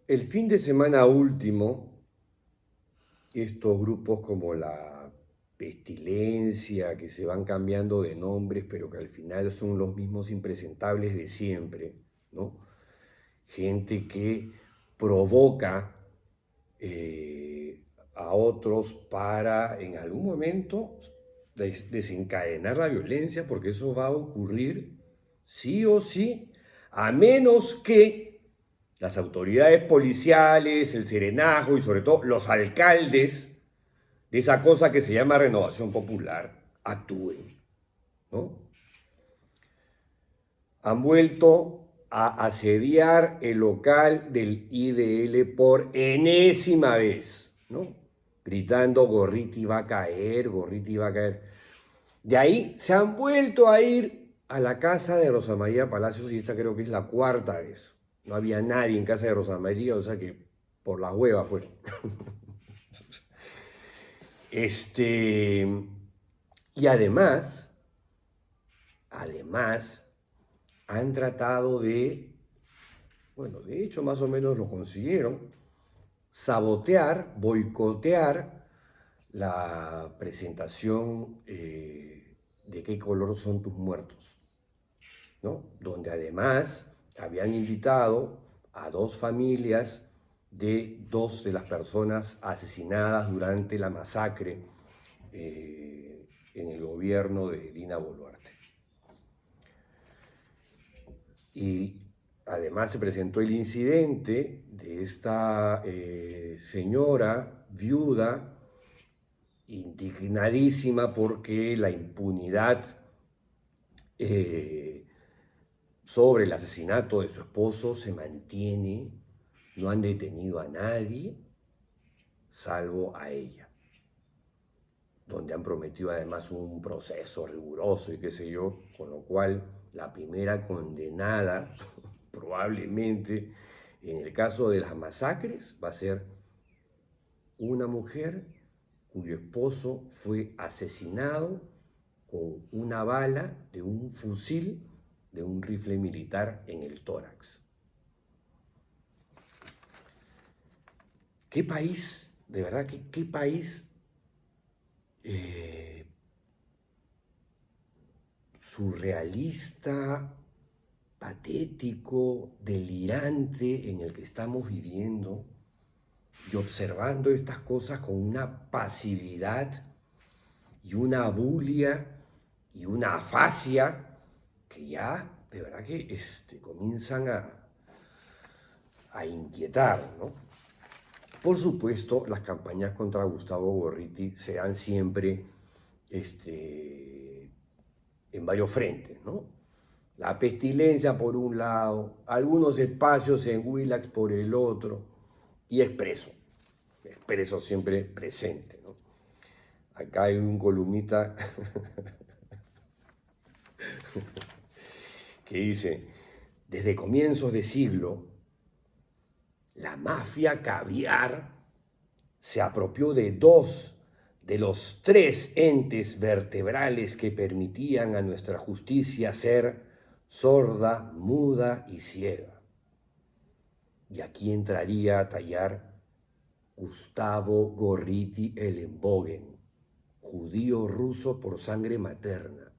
el fin de semana último, estos grupos como la Pestilencia, que se van cambiando de nombres, pero que al final son los mismos impresentables de siempre, ¿no? Gente que provoca a otros para en algún momento desencadenar la violencia, porque eso va a ocurrir sí o sí, a menos que las autoridades policiales, el serenazgo y sobre todo los alcaldes de esa cosa que se llama renovación popular actúen, ¿no? Han vuelto a asediar el local del IDL por enésima vez, ¿no? Gritando, Gorriti va a caer, Gorriti va a caer. De ahí se han vuelto a ir a la casa de Rosa María Palacios y esta creo que es la cuarta vez. No había nadie en casa de Rosa María, o sea que por las huevas fueron. Y además, han tratado de, bueno, de hecho más o menos lo consiguieron, sabotear, boicotear la presentación de qué color son tus muertos, ¿no? Donde además habían invitado a dos familias de dos de las personas asesinadas durante la masacre en el gobierno de Dina Boluarte. Y además se presentó el incidente de esta señora viuda indignadísima porque la impunidad eh, sobre el asesinato de su esposo se mantiene, no han detenido a nadie salvo a ella, donde han prometido además un proceso riguroso y qué sé yo, con lo cual la primera condenada probablemente en el caso de las masacres va a ser una mujer cuyo esposo fue asesinado con una bala de un fusil de un rifle militar en el tórax. ¿Qué país, de verdad, qué país eh, surrealista, patético, delirante en el que estamos viviendo y observando estas cosas con una pasividad y una bulia y una afasia que ya de verdad que comienzan a inquietar, ¿no? Por supuesto, las campañas contra Gustavo Gorriti se dan siempre en varios frentes, ¿no? La Pestilencia por un lado, algunos espacios en Willax por el otro, y Expreso siempre presente, ¿no? Acá hay un columnista que dice, desde comienzos de siglo, la mafia caviar se apropió de dos de los tres entes vertebrales que permitían a nuestra justicia ser sorda, muda y ciega. Y aquí entraría a tallar Gustavo Gorriti Ellenbogen, judío ruso por sangre materna.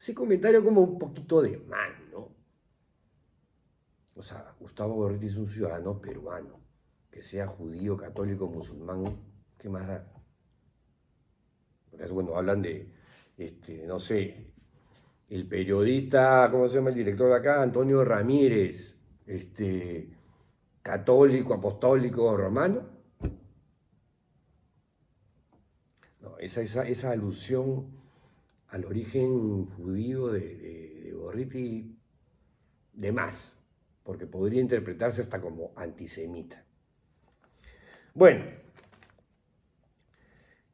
Ese comentario como un poquito de más, ¿no? O sea, Gustavo Gorriti es un ciudadano peruano, que sea judío, católico, musulmán, ¿qué más da? Porque, bueno, hablan de, no sé, el periodista, ¿cómo se llama el director de acá? Antonio Ramírez, católico, apostólico, romano. No, esa alusión al origen judío de Gorriti, de más, porque podría interpretarse hasta como antisemita. Bueno,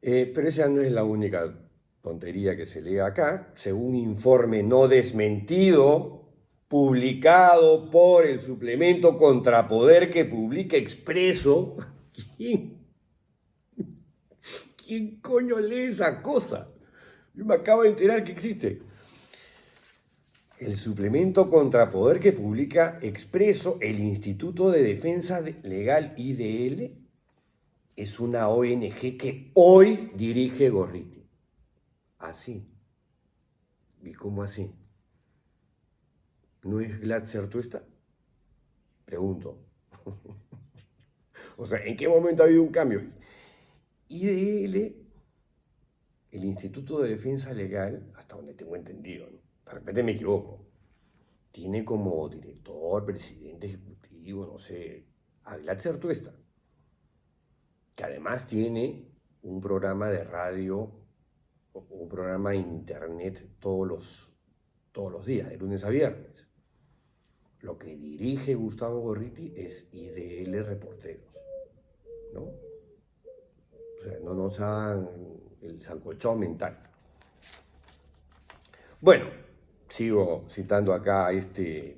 pero esa no es la única tontería que se lee acá. Según informe no desmentido, publicado por el suplemento Contrapoder que publica Expreso, ¿quién, quién coño lee esa cosa? Yo me acabo de enterar que existe. El suplemento Contrapoder que publica Expreso, el Instituto de Defensa Legal IDL, es una ONG que hoy dirige Gorriti. Así. ¿Y cómo así? ¿No es Glad Certuesta? Pregunto. O sea, ¿en qué momento ha habido un cambio? IDL, el Instituto de Defensa Legal, hasta donde tengo entendido, ¿no? De repente me equivoco, tiene como director, presidente ejecutivo, no sé, a Glad Certuesta, que además tiene un programa de radio, un programa en internet todos los días, de lunes a viernes. Lo que dirige Gustavo Gorriti es IDL Reporteros, ¿no? O sea, no nos hagan el sancochón mental. Bueno, sigo citando acá a este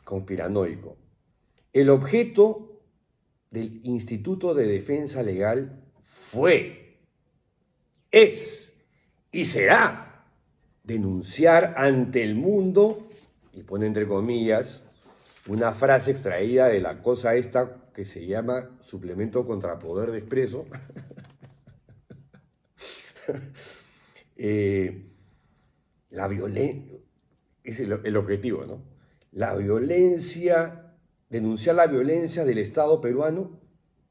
conspiranoico. El objeto del Instituto de Defensa Legal fue, es y será denunciar ante el mundo, y pone entre comillas, una frase extraída de la cosa esta que se llama suplemento contrapoder de Expreso, la violencia, es el objetivo, ¿no? La violencia, denunciar la violencia del Estado peruano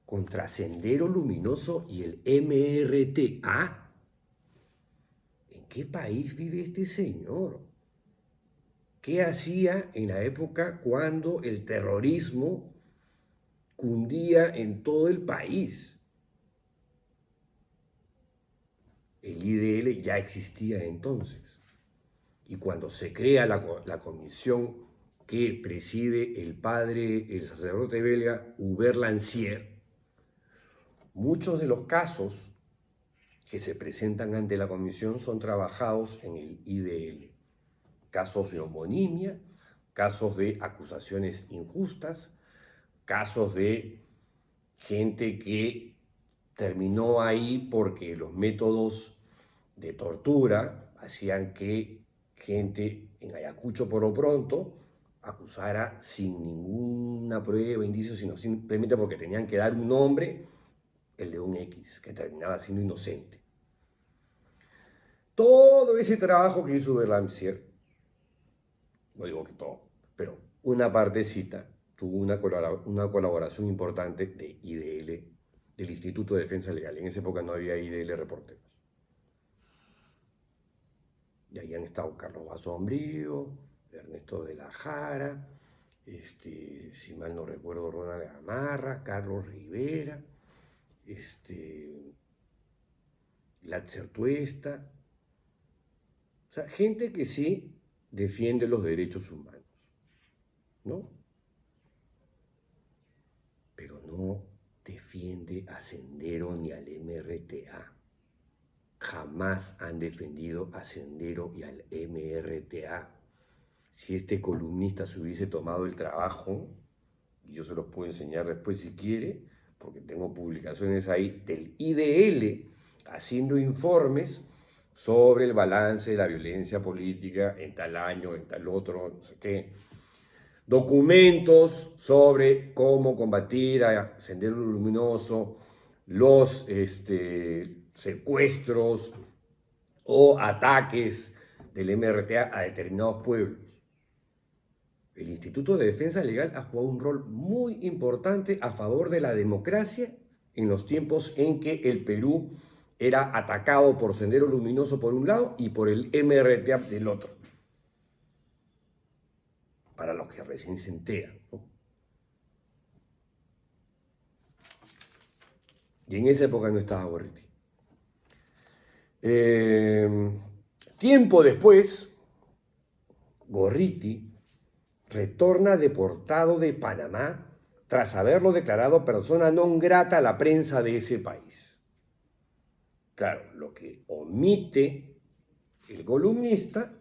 contra Sendero Luminoso y el MRTA. ¿En qué país vive este señor? ¿Qué hacía en la época cuando el terrorismo cundía en todo el país? El IDL ya existía entonces. Y cuando se crea la comisión que preside el padre, el sacerdote belga Hubert Lancier, muchos de los casos que se presentan ante la comisión son trabajados en el IDL. Casos de homonimia, casos de acusaciones injustas, casos de gente que terminó ahí porque los métodos de tortura hacían que gente en Ayacucho, por lo pronto, acusara sin ninguna prueba, indicio, sino simplemente porque tenían que dar un nombre, el de un X, que terminaba siendo inocente. Todo ese trabajo que hizo Berlancier, no digo que todo, pero una partecita, tuvo una colaboración importante de IDL, del Instituto de Defensa Legal. En esa época no había IDL Reporteros. Y ahí han estado Carlos Basombrío, Ernesto de la Jara, si mal no recuerdo, Ronald Gamarra, Carlos Rivera, Latzer Tuesta. O sea, gente que sí defiende los derechos humanos, ¿no? Pero no defiende a Sendero ni al MRTA. Jamás han defendido a Sendero y al MRTA. Si este columnista se hubiese tomado el trabajo, y yo se los puedo enseñar después si quiere, porque tengo publicaciones ahí del IDL haciendo informes sobre el balance de la violencia política en tal año, en tal otro, no sé qué. Documentos sobre cómo combatir a Sendero Luminoso, los secuestros o ataques del MRTA a determinados pueblos. El Instituto de Defensa Legal ha jugado un rol muy importante a favor de la democracia en los tiempos en que el Perú era atacado por Sendero Luminoso por un lado y por el MRTA del otro. Para los que recién se enteran, ¿no? Y en esa época no estaba Gorriti. Tiempo después, Gorriti retorna deportado de Panamá tras haberlo declarado persona non grata a la prensa de ese país. Claro, lo que omite el columnista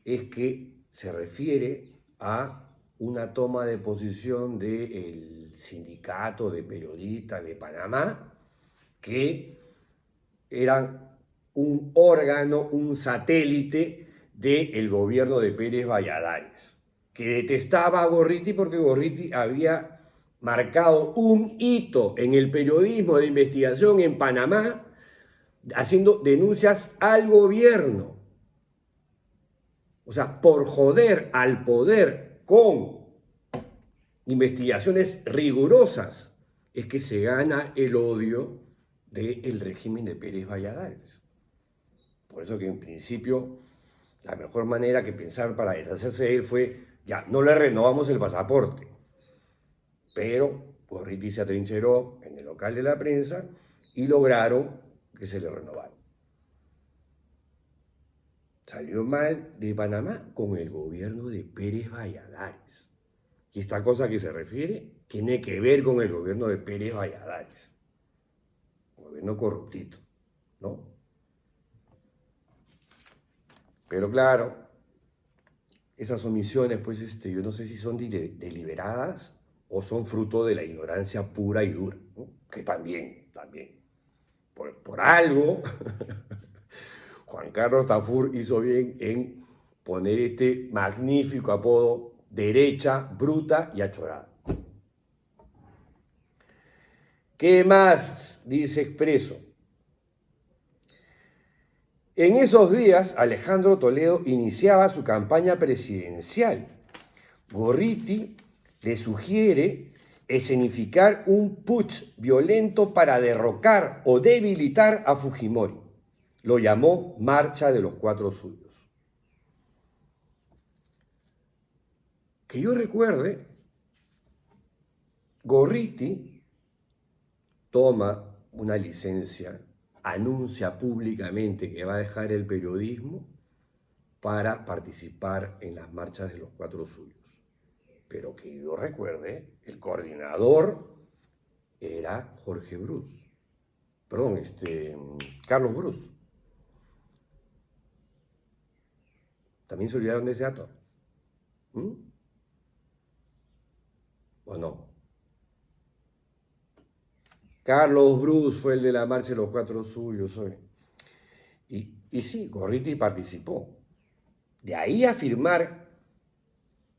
es que se refiere a una toma de posición del sindicato de periodistas de Panamá que eran un órgano, un satélite del gobierno de Pérez Valladares, que detestaba a Gorriti porque Gorriti había marcado un hito en el periodismo de investigación en Panamá, haciendo denuncias al gobierno. O sea, por joder al poder con investigaciones rigurosas, es que se gana el odio del régimen de Pérez Valladares. Por eso que en principio la mejor manera que pensar para deshacerse de él fue, ya, no le renovamos el pasaporte. Pero Gorriti se atrincheró en el local de la prensa y lograron que se le renovara. Salió mal de Panamá con el gobierno de Pérez Valladares. Y esta cosa que se refiere tiene que ver con el gobierno de Pérez Valladares. Un gobierno corruptito, ¿no? Pero claro, esas omisiones, pues yo no sé si son deliberadas o son fruto de la ignorancia pura y dura, ¿no? Que también. Por algo, Juan Carlos Tafur hizo bien en poner este magnífico apodo: derecha, bruta y achorada. ¿Qué más dice Expreso? En esos días, Alejandro Toledo iniciaba su campaña presidencial. Gorriti le sugiere escenificar un putsch violento para derrocar o debilitar a Fujimori. Lo llamó Marcha de los Cuatro Suyos. Que yo recuerde, Gorriti toma una licencia, anuncia públicamente que va a dejar el periodismo para participar en las marchas de los Cuatro Suyos. Pero que yo recuerde, el coordinador era Jorge Brus. Perdón, Carlos Brus. ¿También se olvidaron de ese dato? ¿O no? Carlos Brus fue el de la marcha de los Cuatro Suyos hoy. Y sí, Gorriti participó. De ahí a afirmar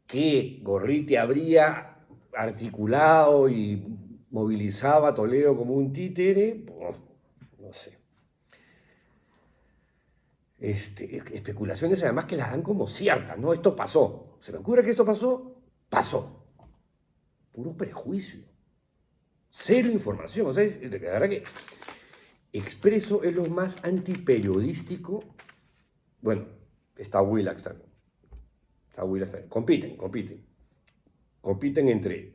que Gorriti habría articulado y movilizado a Toledo como un títere, no sé. Especulaciones además que las dan como ciertas, ¿no? Esto pasó. ¿Se me ocurre que esto pasó? Pasó. Puro prejuicio. Cero información. O sea, la verdad que Expreso es lo más antiperiodístico. Bueno, está Willax también. Compiten entre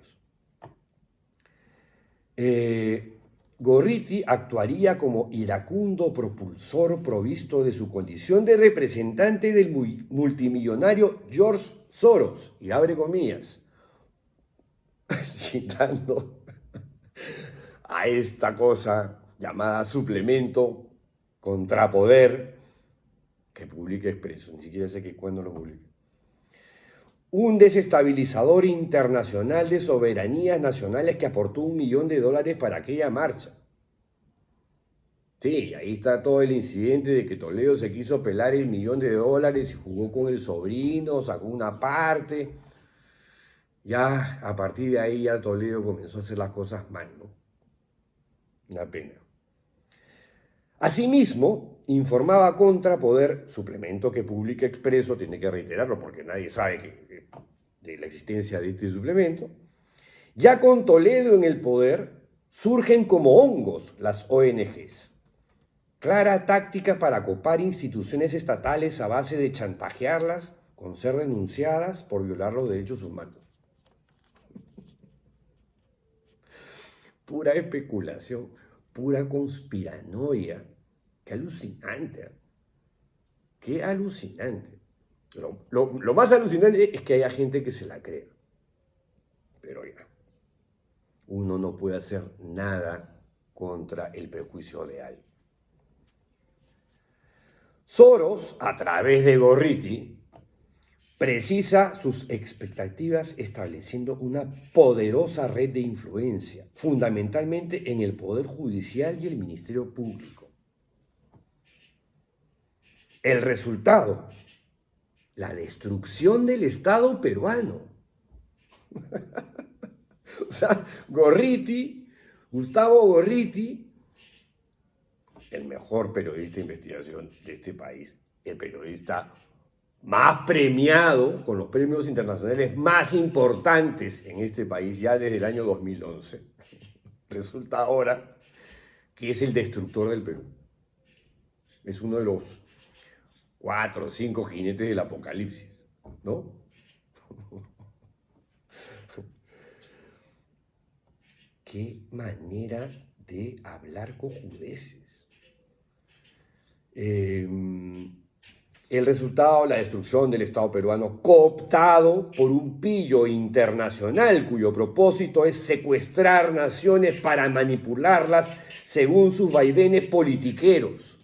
ellos. Gorriti actuaría como iracundo propulsor provisto de su condición de representante del multimillonario George Soros, y abre comillas, citando a esta cosa llamada suplemento contrapoder que publica Expreso. Ni siquiera sé cuándo lo publica. Un desestabilizador internacional de soberanías nacionales que aportó $1 millón para aquella marcha. Sí, ahí está todo el incidente de que Toledo se quiso pelar el $1 millón y jugó con el sobrino, sacó una parte. Ya a partir de ahí ya Toledo comenzó a hacer las cosas mal, ¿no? Una pena. Asimismo, informaba contra Poder, suplemento que publica Expreso, tiene que reiterarlo porque nadie sabe de la existencia de este suplemento. Ya con Toledo en el poder, surgen como hongos las ONGs. Clara táctica para copar instituciones estatales a base de chantajearlas con ser denunciadas por violar los derechos humanos. Pura especulación, pura conspiranoia. Qué alucinante. Qué alucinante. Lo más alucinante es que haya gente que se la crea. Pero ya, uno no puede hacer nada contra el prejuicio de alguien. Soros, a través de Gorriti, precisa sus expectativas estableciendo una poderosa red de influencia, fundamentalmente en el Poder Judicial y el Ministerio Público. El resultado, la destrucción del Estado peruano. O sea, Gustavo Gorriti, el mejor periodista de investigación de este país, el periodista más premiado, con los premios internacionales más importantes en este país ya desde el año 2011, resulta ahora que es el destructor del Perú. Es uno de los 4 o 5 jinetes del apocalipsis, ¿no? Qué manera de hablar cojudeces. El resultado, la destrucción del Estado peruano cooptado por un pillo internacional cuyo propósito es secuestrar naciones para manipularlas según sus vaivenes politiqueros.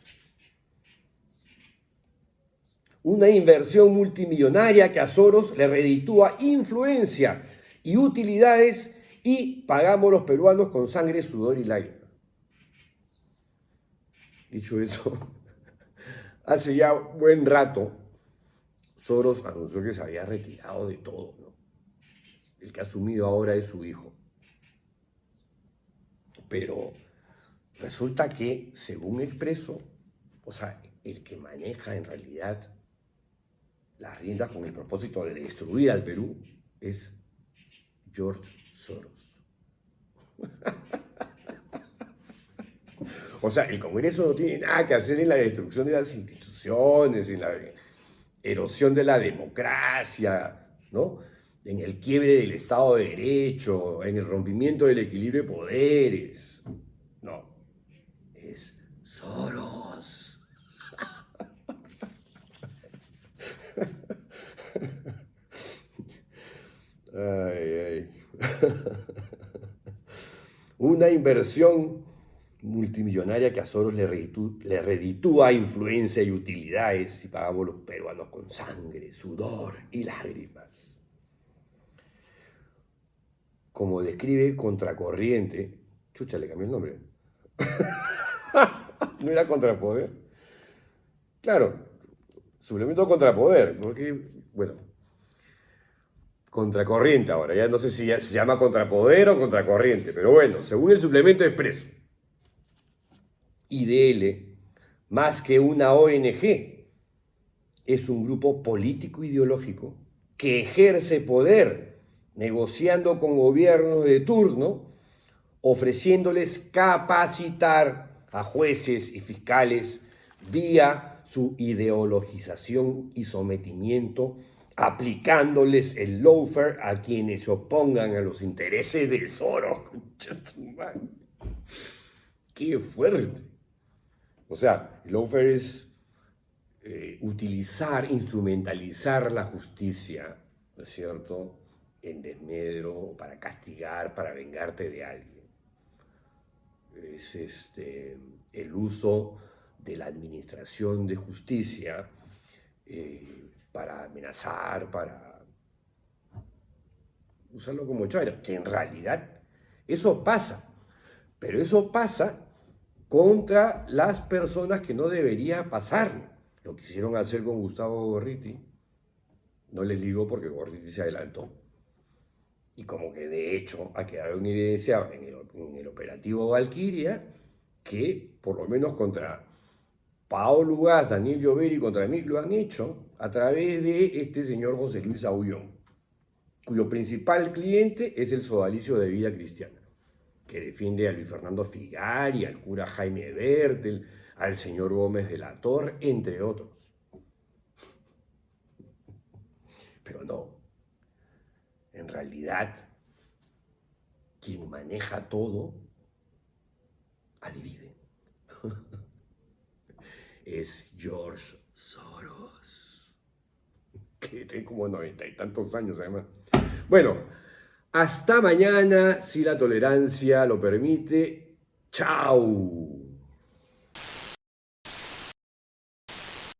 Una inversión multimillonaria que a Soros le reditúa influencia y utilidades y pagamos los peruanos con sangre, sudor y lágrimas. Dicho eso, hace ya buen rato Soros anunció que se había retirado de todo, ¿no? El que ha asumido ahora es su hijo. Pero resulta que, según Expreso, o sea, el que maneja en realidad las riendas con el propósito de destruir al Perú es George Soros. O sea, el Congreso no tiene nada que hacer en la destrucción de las instituciones, en la erosión de la democracia, ¿no? En el quiebre del Estado de Derecho, en el rompimiento del equilibrio de poderes. No, es Soros. Ay, ay. Una inversión multimillonaria que a Soros le reditúa influencia y utilidades y pagamos los peruanos con sangre, sudor y lágrimas. Como describe Contracorriente, chucha, le cambió el nombre. ¿No era Contrapoder? Claro, suplemento Contrapoder, porque, bueno, Contracorriente ahora, ya no sé si se llama Contrapoder o Contracorriente, pero bueno, según el suplemento Expreso, IDL, más que una ONG, es un grupo político-ideológico que ejerce poder negociando con gobiernos de turno, ofreciéndoles capacitar a jueces y fiscales vía su ideologización y sometimiento, aplicándoles el lawfare a quienes se opongan a los intereses de Soros. ¡Qué fuerte! O sea, el lawfare es utilizar, instrumentalizar la justicia, ¿no es cierto?, en desmedro, para castigar, para vengarte de alguien. Es el uso de la administración de justicia para amenazar, para usarlo como chaira, que en realidad eso pasa, pero eso pasa contra las personas que no debería pasar. Lo quisieron hacer con Gustavo Gorriti, no les digo porque Gorriti se adelantó. Y como que de hecho ha quedado en evidencia en el operativo Valquiria que por lo menos contra Paolo Ugaz, Daniel Llover y contra mí lo han hecho a través de este señor José Luis Aullón, cuyo principal cliente es el Sodalicio de Vida Cristiana, que defiende a Luis Fernando Figari, al cura Jaime Bertel, al señor Gómez de la Torre, entre otros. Pero no, en realidad, quien maneja todo, adivinen, es George Soros, que tiene como 90 y tantos años además. Bueno, hasta mañana, si la tolerancia lo permite. ¡Chao!